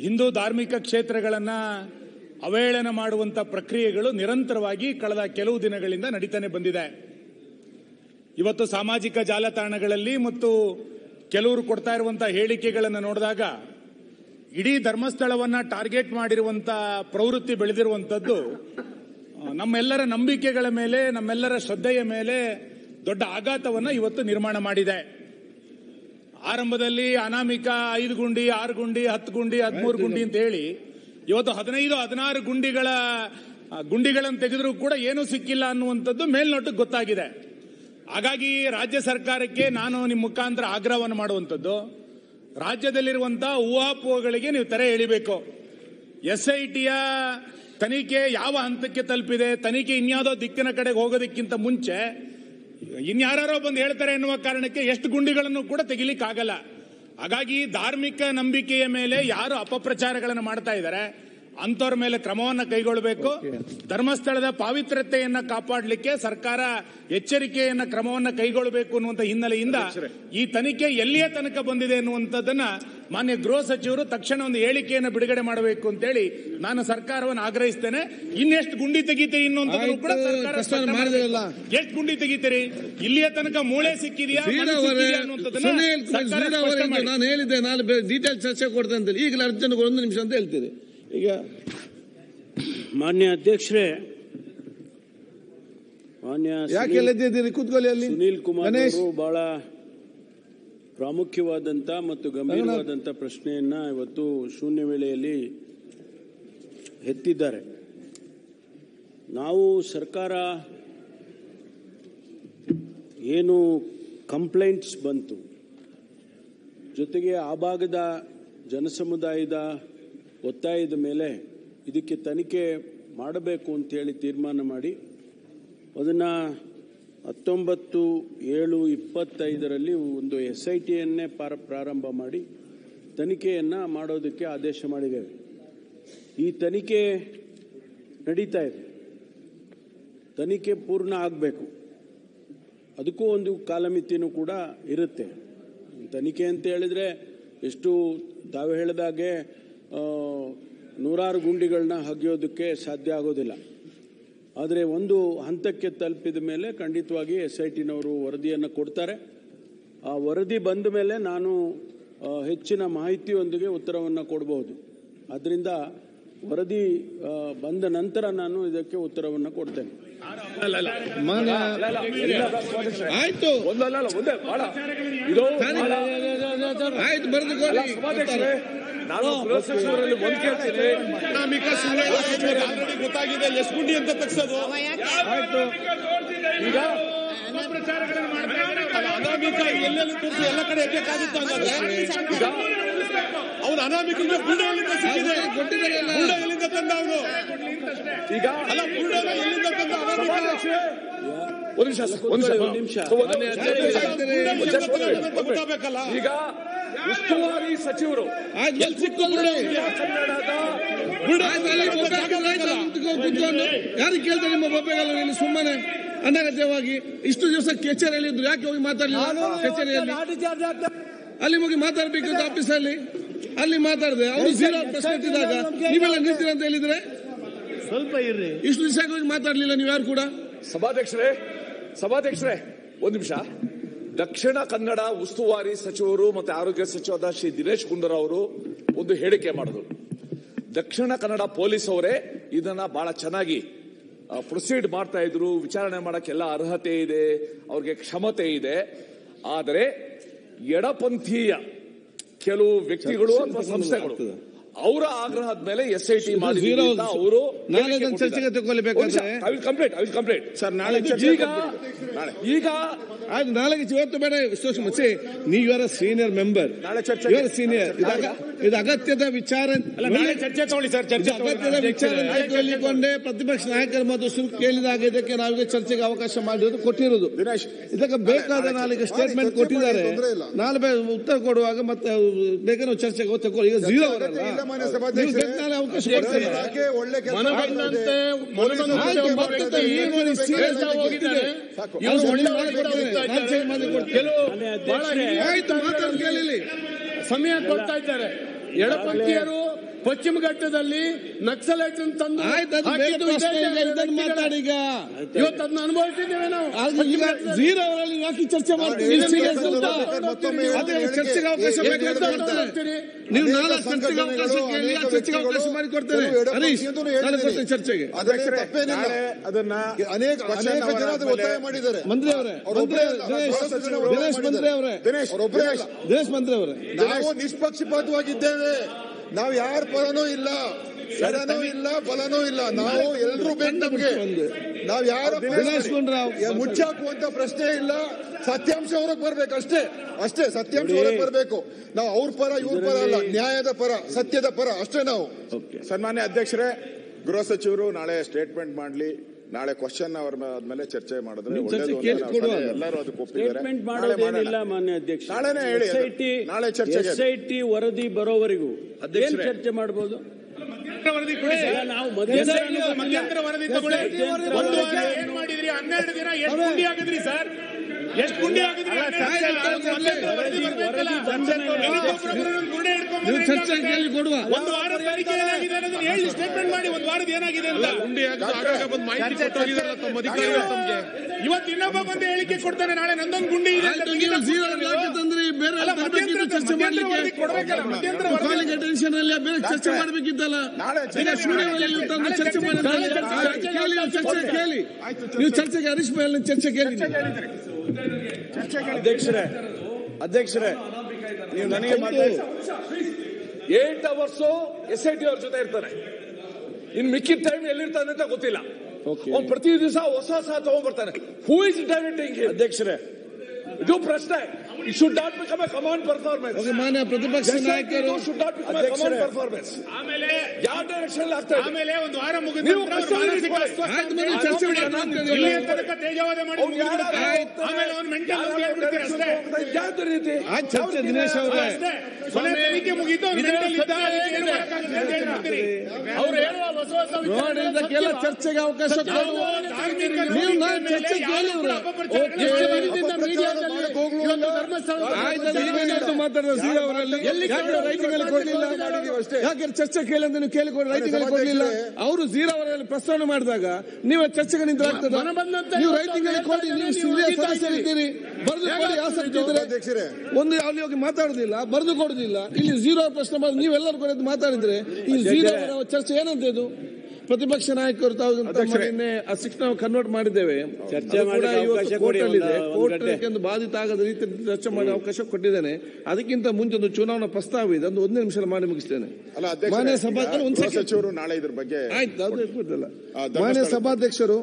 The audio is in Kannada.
ಹಿಂದೂ ಧಾರ್ಮಿಕ ಕ್ಷೇತ್ರಗಳನ್ನು ಅವಹೇಳನ ಮಾಡುವಂಥ ಪ್ರಕ್ರಿಯೆಗಳು ನಿರಂತರವಾಗಿ ಕಳೆದ ಕೆಲವು ದಿನಗಳಿಂದ ನಡೀತಾನೆ ಬಂದಿದೆ. ಇವತ್ತು ಸಾಮಾಜಿಕ ಜಾಲತಾಣಗಳಲ್ಲಿ ಮತ್ತು ಕೆಲವರು ಕೊಡ್ತಾ ಇರುವಂಥ ಹೇಳಿಕೆಗಳನ್ನು ನೋಡಿದಾಗ ಇಡೀ ಧರ್ಮಸ್ಥಳವನ್ನು ಟಾರ್ಗೆಟ್ ಮಾಡಿರುವಂಥ ಪ್ರವೃತ್ತಿ ಬೆಳೆದಿರುವಂಥದ್ದು ನಮ್ಮೆಲ್ಲರ ನಂಬಿಕೆಗಳ ಮೇಲೆ, ನಮ್ಮೆಲ್ಲರ ಶ್ರದ್ಧೆಯ ಮೇಲೆ ದೊಡ್ಡ ಆಘಾತವನ್ನು ಇವತ್ತು ನಿರ್ಮಾಣ ಮಾಡಿದೆ. ಆರಂಭದಲ್ಲಿ ಅನಾಮಿಕ 5 ಗುಂಡಿ, 6 ಗುಂಡಿ, 10 ಗುಂಡಿ, 13 ಗುಂಡಿ ಅಂತ ಹೇಳಿ ಇವತ್ತು 15-16 ಗುಂಡಿಗಳನ್ನು ತೆಗೆದರೂ ಕೂಡ ಏನೂ ಸಿಕ್ಕಿಲ್ಲ ಅನ್ನುವಂಥದ್ದು ಮೇಲ್ನೋಟಕ್ಕೆ ಗೊತ್ತಾಗಿದೆ. ಹಾಗಾಗಿ ರಾಜ್ಯ ಸರ್ಕಾರಕ್ಕೆ ನಾನು ನಿಮ್ಮ ಮುಖಾಂತರ ಆಗ್ರಹವನ್ನು ಮಾಡುವಂಥದ್ದು, ರಾಜ್ಯದಲ್ಲಿರುವಂತಹ ಊಹಾಪೋಹಗಳಿಗೆ ನೀವು ತೆರೆ ಎಳಿಬೇಕು. SITಯ ತನಿಖೆ ಯಾವ ಹಂತಕ್ಕೆ ತಲುಪಿದೆ, ತನಿಖೆ ಇನ್ಯಾವುದೋ ದಿಕ್ಕಿನ ಕಡೆಗೆ ಹೋಗೋದಕ್ಕಿಂತ ಮುಂಚೆ ಇನ್ಯಾರೋ ಬಂದು ಹೇಳ್ತಾರೆ ಎನ್ನುವ ಕಾರಣಕ್ಕೆ ಎಷ್ಟು ಗುಂಡಿಗಳನ್ನು ಕೂಡ ತೆಗಿಲಿಕ್ಕಾಗಲ್ಲ. ಹಾಗಾಗಿ ಧಾರ್ಮಿಕ ನಂಬಿಕೆಯ ಮೇಲೆ ಯಾರು ಅಪಪ್ರಚಾರಗಳನ್ನು ಮಾಡ್ತಾ ಇದ್ದಾರೆ ಅಂತವ್ರ ಮೇಲೆ ಕ್ರಮವನ್ನು ಕೈಗೊಳ್ಳಬೇಕು. ಧರ್ಮಸ್ಥಳದ ಪಾವಿತ್ರ್ಯತೆಯನ್ನ ಕಾಪಾಡಲಿಕ್ಕೆ ಸರ್ಕಾರ ಎಚ್ಚರಿಕೆಯನ್ನ ಕ್ರಮವನ್ನು ಕೈಗೊಳ್ಳಬೇಕು ಅನ್ನುವಂಥ ಹಿನ್ನೆಲೆಯಿಂದ ಈ ತನಿಖೆ ಎಲ್ಲಿಯ ತನಕ ಬಂದಿದೆ ಅನ್ನುವಂಥದ್ದನ್ನ ಮಾನ್ಯ ಗೃಹ ಸಚಿವರು ತಕ್ಷಣ ಒಂದು ಹೇಳಿಕೆಯನ್ನು ಬಿಡುಗಡೆ ಮಾಡಬೇಕು ಅಂತೇಳಿ ನಾನು ಸರ್ಕಾರವನ್ನು ಆಗ್ರಹಿಸ್ತೇನೆ. ಇನ್ನೆಷ್ಟು ಗುಂಡಿ ತೆಗಿತೀರಿ ಅನ್ನುವಂಥದ್ದು ಕೂಡ ಸರ್ಕಾರ ಎಷ್ಟು ಗುಂಡಿ ತೆಗಿತೀರಿ, ಇಲ್ಲಿಯ ತನಕ ಮೂಳೆ ಸಿಕ್ಕಿದೆಯಾ ಅನ್ನುವಂಥದ್ದನ್ನ ನಾನು ಹೇಳಿದ್ದೆ, ನಾನು ಡೀಟೇಲ್ ಚರ್ಚೆ ಕೊಡ್ತೇನೆ ಅಂತ. ಈಗಲೇ ಅರ್ಜೆಂಟ್ 1 ನಿಮಿಷ ಅಂತ ಹೇಳ್ತೀರಿ. ಈಗ ಮಾನ್ಯ ಅಧ್ಯಕ್ಷರೇ, ಮಾನ್ಯ ಕೂತ್ಕೊಳ್ಳಿ ಅಲ್ಲಿ. ಸುನೀಲ್ ಕುಮಾರ್ ಅವರು ಬಹಳ ಪ್ರಾಮುಖ್ಯವಾದಂತ ಮತ್ತು ಗಂಭೀರವಾದಂತ ಪ್ರಶ್ನೆಯನ್ನ ಇವತ್ತು ಶೂನ್ಯ ವೇಳೆಯಲ್ಲಿ ಎತ್ತಿದ್ದಾರೆ. ನಾವು ಸರ್ಕಾರ ಏನು ಕಂಪ್ಲೇಂಟ್ಸ್ ಬಂತು, ಜೊತೆಗೆ ಆ ಭಾಗದ ಜನಸಮುದಾಯದ ಒತ್ತಾಯದ ಮೇಲೆ ಇದಕ್ಕೆ ತನಿಖೆ ಮಾಡಬೇಕು ಅಂತೇಳಿ ತೀರ್ಮಾನ ಮಾಡಿ ಅದನ್ನು 19/7/25 ಒಂದು SITಯನ್ನೇ ಪ್ರಾರಂಭ ಮಾಡಿ ತನಿಖೆಯನ್ನು ಮಾಡೋದಕ್ಕೆ ಆದೇಶ ಮಾಡಿದ್ದೇವೆ. ಈ ತನಿಖೆ ನಡೀತಾ ಇದೆ. ತನಿಖೆ ಪೂರ್ಣ ಆಗಬೇಕು, ಅದಕ್ಕೂ ಒಂದು ಕಾಲಮಿತಿನೂ ಕೂಡ ಇರುತ್ತೆ. ತನಿಖೆ ಅಂತ ಹೇಳಿದ್ರೆ ಎಷ್ಟು ತಾವು ಹೇಳಿದಾಗೆ 100 ಗುಂಡಿಗಳನ್ನ ಹಗಿಯೋದಕ್ಕೆ ಸಾಧ್ಯ ಆಗೋದಿಲ್ಲ. ಆದರೆ ಒಂದು ಹಂತಕ್ಕೆ ತಲುಪಿದ ಮೇಲೆ ಖಂಡಿತವಾಗಿ SITನವರು ವರದಿಯನ್ನು ಕೊಡ್ತಾರೆ. ಆ ವರದಿ ಬಂದ ಮೇಲೆ ನಾನು ಹೆಚ್ಚಿನ ಮಾಹಿತಿಯೊಂದಿಗೆ ಉತ್ತರವನ್ನು ಕೊಡಬಹುದು. ಆದ್ದರಿಂದ ವರದಿ ಬಂದ ನಂತರ ನಾನು ಇದಕ್ಕೆ ಉತ್ತರವನ್ನು ಕೊಡ್ತೇನೆ. ಆಯ್ತು, ಆಯ್ತು, ಬರೆದುಕೊಳ್ಳಿ. ನಾನು ಗೃಹ ಸಚಿವರಲ್ಲಿ ಒಂದು ಕೇಳ್ತೀನಿ, ಗೊತ್ತಾಗಿದೆ ಎಷ್ಟು ಗುಂಡಿ ಅಂತ ತಗ್ಸೋದು. ಆಯ್ತು, ಈಗ ಅನಾಮಿಕ ಎಲ್ಲೆಲ್ಲಿ ತೋರಿಸಿ ಎಲ್ಲ ಕಡೆ ಎಕ್ಕಾಗುತ್ತೆ ಅಂದ್ರೆ ಅವನು ಅನಾಮಿಕ ಗುಂಡೆ ಎಲ್ಲಿಂದ ಸಿಕ್ಕಿದೆ, ಗುಂಡೆ ಎಲ್ಲಿಂದ ತಂದ ಅವನು, ಈಗ ಅಲ್ಲ ಗುಂಡೆ ಎಲ್ಲಿಂದ ತಂದ ಗೊತ್ತಾಗಬೇಕಲ್ಲ. ಈಗ ಉಸ್ತುವಾರಿ ಸಚಿವರು ಯಾರಿಗೆ ಕೇಳ್ತಾರೆ ನಿಮ್ಮ ಬೊಬ್ಬೆಗಲ್ಲ ಇಲ್ಲಿ ಸುಮ್ಮನೆ ಅನಗತ್ಯವಾಗಿ ಇಷ್ಟು ದಿವಸ ಕಚೇರಿಯಲ್ಲಿ ಇದ್ರು, ಯಾಕೆ ಹೋಗಿ ಮಾತಾಡಲಿಲ್ಲ? ಕಚೇರಿಯಲ್ಲಿ ಅಲ್ಲಿ ಹೋಗಿ ಮಾತಾಡ್ಬೇಕಂತ ಆಫೀಸಲ್ಲಿ ಅಲ್ಲಿ ಮಾತಾಡಿದೆ. ಅವರು 0 ಪ್ರಶ್ನೆ ಎತ್ತಿದಾಗ ನೀವೆಲ್ಲ ನಿಂತೀರ ಅಂತ ಹೇಳಿದ್ರೆ ಸ್ವಲ್ಪ ಇರ್ರಿ. ಇಷ್ಟು ದಿವಸ ಹೋಗಿ ಮಾತಾಡ್ಲಿಲ್ಲ ನೀವು ಯಾರು ಕೂಡ. ಸಭಾಧ್ಯಕ್ಷರೇ 1 ನಿಮಿಷ. ದಕ್ಷಿಣ ಕನ್ನಡ ಉಸ್ತುವಾರಿ ಸಚಿವರು ಮತ್ತು ಆರೋಗ್ಯ ಸಚಿವರಾದ ಶ್ರೀ ದಿನೇಶ್ ಗುಂಡೂರಾವ್ ಅವರು ಒಂದು ಹೇಳಿಕೆ ಮಾಡಿದ್ರು. ದಕ್ಷಿಣ ಕನ್ನಡ ಪೊಲೀಸ್ ಅವರೇ ಇದನ್ನ ಬಹಳ ಚೆನ್ನಾಗಿ ಪ್ರೊಸೀಡ್ ಮಾಡ್ತಾ ಇದ್ರು, ವಿಚಾರಣೆ ಮಾಡಕ್ಕೆಲ್ಲ ಅರ್ಹತೆ ಇದೆ, ಅವ್ರಿಗೆ ಕ್ಷಮತೆ ಇದೆ. ಆದರೆ ಎಡಪಂಥೀಯ ಕೆಲವು ವ್ಯಕ್ತಿಗಳು ಅಥವಾ ಸಂಸ್ಥೆಗಳು ಅವರ ಆಗ್ರಹದ ಮೇಲೆ SIT ಮಾಡಿ ಅವರು ಚರ್ಚೆಗೆ ತಗೊಳ್ಬೇಕಾದ್ರೆ ಕಂಪ್ಲೇಂಟ್ ಸರ್ ನಾಳೆ ಈಗ ನಾಳೆ ಇವತ್ತು ಬೇಡ. ನೀವು ಸೀನಿಯರ್ ಮೆಂಬರ್, ಸೀನಿಯರ್, ಇದು ಅಗತ್ಯದ ವಿಚಾರ. ಚರ್ಚೆ ತಗೊಳ್ಳಿ ಸರ್. ಅಗತ್ಯದ ವಿಚಾರ ಹೇಳಿಕೊಂಡೇ ಪ್ರತಿಪಕ್ಷ ನಾಯಕರು ಮತ್ತು ಶುಲ್ಕ ಕೇಳಿದಾಗ ಇದಕ್ಕೆ ನಾವೀಗ ಚರ್ಚೆಗೆ ಅವಕಾಶ ಮಾಡಿರೋದು ಕೊಟ್ಟಿರೋದು. ಇದಕ್ಕೆ ಬೇಕಾದ ನಾಳೆಗೆ ಸ್ಟೇಟ್ಮೆಂಟ್ ಕೊಟ್ಟಿದ್ದಾರೆ. ನಾಳೆ ಉತ್ತರ ಕೊಡುವಾಗ ಮತ್ತೆ ಬೇಕಾದ್ರೆ ಚರ್ಚೆಗೆ ತಗೊಳ್ಳಿ. ಈಗ 0 ಅವಕಾಶ ಕೊಡ್ತೇನೆ. ಸಮಯ ಕೊಡ್ತಾ ಇದ್ದಾರೆ. ಎಡಪಂಥೀಯರು ಪಶ್ಚಿಮ ಘಟ್ಟದಲ್ಲಿ ನಕ್ಸಲೈಟ್ ತಂದು ಇದನ್ನು ಮಾತಾಡಿ. ಈಗ ಇವತ್ತು ಅದನ್ನ ಅನುಭವಿಸಿದ್ದೇವೆ ನಾವು. ಈಗ ಝೀರೋ ಅವರಲ್ಲಿ ಯಾಕೆ ಚರ್ಚೆ ಮಾಡ್ತೀವಿ? ಚರ್ಚೆಗೆ ಅವಕಾಶ ಬೇಕಾಗ್ತದೆ. ನೀವು ನಾಳೆ ಚರ್ಚೆಗೆ ಅವಕಾಶ ಕೇಳಿ, ಚರ್ಚೆಗೆ ಅವಕಾಶ ಮಾಡಿಕೊಡ್ತೇನೆ. ಹರೀಶ್, ನಾಳೆ ಕೊಡ್ತೇನೆ ಚರ್ಚೆಗೆ. ಅದನ್ನ ಅನೇಕ ಜನ ಒತ್ತಾಯ ಮಾಡಿದ್ದಾರೆ. ಮಂತ್ರಿ ಅವರೇ, ದಿನೇಶ್ ಮಂತ್ರಿ ಅವರೇ, ದಿನೇಶ್ ಮಂತ್ರಿ ಅವರೇ, ನಾವು ನಿಷ್ಪಕ್ಷಪಾತವಾಗಿದ್ದೇವೆ. ನಾವು ಯಾರ ಪರನೂ ಇಲ್ಲ, ಎಡನೂ ಇಲ್ಲ, ಬಲನೂ ಇಲ್ಲ. ನಾವು ಎಲ್ಲರೂ ಬೇಕು ನಮ್ಗೆ. ನಾವು ಯಾರ ಮುಚ್ಚಾಕುವಂತ ಪ್ರಶ್ನೆ ಇಲ್ಲ. ಸತ್ಯಾಂಶ ಹೊರಗೆ ಬರ್ಬೇಕು ಅಷ್ಟೇ. ಸತ್ಯಾಂಶ ಹೊರಗೆ ಬರಬೇಕು. ನಾವು ಅವ್ರ ಪರ ಇವ್ರ ಪರ ಅಲ್ಲ, ನ್ಯಾಯದ ಪರ, ಸತ್ಯದ ಪರ ಅಷ್ಟೇ ನಾವು. ಸನ್ಮಾನ್ಯ ಅಧ್ಯಕ್ಷರೇ, ಗೃಹ ಸಚಿವರು ನಾಳೆ ಸ್ಟೇಟ್ಮೆಂಟ್ ಮಾಡಲಿ. ನಾಳೆ ಕ್ವಶನ್ ಅವರ ಮೇಲೆ ಚರ್ಚೆ ಮಾಡಿದ್ರೆ ಎಲ್ಲರೂ ಅದಕ್ಕೆ ಒಪ್ಪಿದ್ದಾರೆ. ಮಾನ್ಯ ಅಧ್ಯಕ್ಷ, ನಾಳೆನೇ ಹೇಳಿ. ನಾಳೆ ಚರ್ಚೆಗೆ SIT ವರದಿ ಬರೋವರೆಗೂ ಏನ್ ಚರ್ಚೆ ಮಾಡಬಹುದು? ನಾವು ಮಧ್ಯಂತರ ವರದಿ ತಗೊಳ್ಳಿ. ಒಂದು ವಾರ ಏನ್ ಮಾಡಿದ್ರಿ? 12 ದಿನ ಎಷ್ಟು ಗುಂಡಿ ಆಗಿದ್ರಿ ಸರ್? ಎಷ್ಟು ಗುಂಡಿ ಆಗಿದ್ರಿ? ಒಂದು ವಾರದ ತನಿಖೆ ಏನಾಗಿದೆ ಅನ್ನೋದನ್ನ ಹೇಳಿ, ಸ್ಟೇಟ್ಮೆಂಟ್ ಮಾಡಿ. ಒಂದು ವಾರದ ಏನಾಗಿದೆ ಅಂತ ಇವತ್ತು ಇನ್ನೊಬ್ಬ ಬಂದು ಹೇಳಿಕೆ ಕೊಡ್ತಾನೆ, ನಾಳೆ ನಂದೊಂದು ಗುಂಡಿ ಇದೆ ಚರ್ಚೆ ಮಾಡಬೇಕಿದ್ದಲ್ಲ. ಚರ್ಚೆ ಕೇಳಿ, ನೀವು ಚರ್ಚೆಗೆ ಹರೀಶ್ ಮೇಲೆ ಚರ್ಚೆ ಕೇಳಿ. ಅಧ್ಯಕ್ಷರೇ, ನೀವು ನನಗೆ 8 hours SIT ಅವ್ರ ಜೊತೆ ಇರ್ತಾನೆ. ಇನ್ ಮಿಕ್ಕಿದ ಟೈಮ್ ಎಲ್ಲಿರ್ತಾನೆ ಅಂತ ಗೊತ್ತಿಲ್ಲ. ಅವ್ನು ಪ್ರತಿ ದಿವಸ ಹೊಸ ತಗೊಂಡ್ಬರ್ತಾನೆ. Who is directing? ಅಧ್ಯಕ್ಷರೇ, ಇದು ಪ್ರಶ್ನೆ. It should not become a command performance. ಮಾನ್ಯ ಪ್ರತಿಪಕ್ಷ ನಾಯಕರು should not become a command performance. ಆಮೇಲೆ ಯಾವ ಡೈರೆಕ್ಷನ್ ಆಗ್ತಾ ಇದೆ? ಆಮೇಲೆ ಒಂದು ವಾರ ಮುಗಿದ ಚರ್ಚೆ ತೇಜವಾದ ಮಾಡಿ ಆಮೇಲೆ ಅವ್ನು ಮೆಂಟಲ್ ಯಾವ ರೀತಿ ಚರ್ಚೆ? ದಿನೇಶ್ ಅವರೇ, ತನಿಖೆ ಮುಗಿತು, ಅವ್ರು ಹೇಳುವ ಹೊಸ ಇದಕ್ಕೆಲ್ಲ ಚರ್ಚೆಗೆ ಅವಕಾಶ ನೀವು ಚರ್ಚೆ ಕೇಳಿ. ಮಾತಾಡಿದ ಝೀರೋ ಅವರಲ್ಲಿ ರೈಟಿಂಗ್ ಅಲ್ಲಿ ಕೊಡ್ಲಿಲ್ಲ. ಯಾಕೆ ಚರ್ಚೆ ಕೇಳಿ ಅಂತ ನೀವು ಕೇಳಿಕೊಡಿ, ರೈಟಿಂಗ್ ಅಲ್ಲಿ ಕೊಡ್ಲಿಲ್ಲ. ಅವರು ಝೀರೋ ಅವರಲ್ಲಿ ಪ್ರಸ್ತಾವನೆ ಮಾಡಿದಾಗ ನೀವು ಚರ್ಚೆಗೆ ನಿಂತಾಗ್ತದೆ. ನೀವು ರೈಟಿಂಗ್ ಅಲ್ಲಿ ಕೊಡಿ. ನೀವು ಸದಸ್ಯರಿದ್ದೀರಿ, ಬರೆದು ಕೊಡಿ. ಆಸಕ್ತಿ ಇದ್ರೆ ಒಂದು ಅಲ್ಲಿ ಹೋಗಿ ಮಾತಾಡುದಿಲ್ಲ, ಬರೆದು ಕೊಡುದಿಲ್ಲ. ಇಲ್ಲಿ ಝೀರೋ ಪ್ರಶ್ನೆ ಮಾಡಿ ನೀವೆಲ್ಲರೂ ಕೂಡ ಮಾತಾಡಿದ್ರೆ ಈ ಝೀರೋ ಚರ್ಚೆ ಏನಂತ ಇದು? ಪ್ರತಿಪಕ್ಷ ನಾಯಕರು ತಾವು ಶಿಕ್ಷಣ ಕನ್ವರ್ಟ್ ಮಾಡಿದ್ದೇವೆ. ಚರ್ಚೆ ಮಾಡಿ ಕೋರ್ಟ್ ಬಾಧಿತ ಆಗದ ರೀತಿ ಚರ್ಚೆ ಮಾಡಿ ಅವಕಾಶ ಕೊಟ್ಟಿದ್ದೇನೆ. ಅದಕ್ಕಿಂತ ಮುಂಚೆ ಒಂದು ಚುನಾವಣಾ ಪ್ರಸ್ತಾವ ಇದೆ, ಒಂದು 1 ನಿಮಿಷ ಮಾಡಿ ಮುಗಿಸ್ತೇನೆ. ಮಾನ್ಯ ಸಚಿವರು ನಾಳೆ ಇದ್ರ ಬಗ್ಗೆ ಆಯ್ತು, ಅದು ಮಾನ್ಯ ಸಭಾಧ್ಯಕ್ಷರು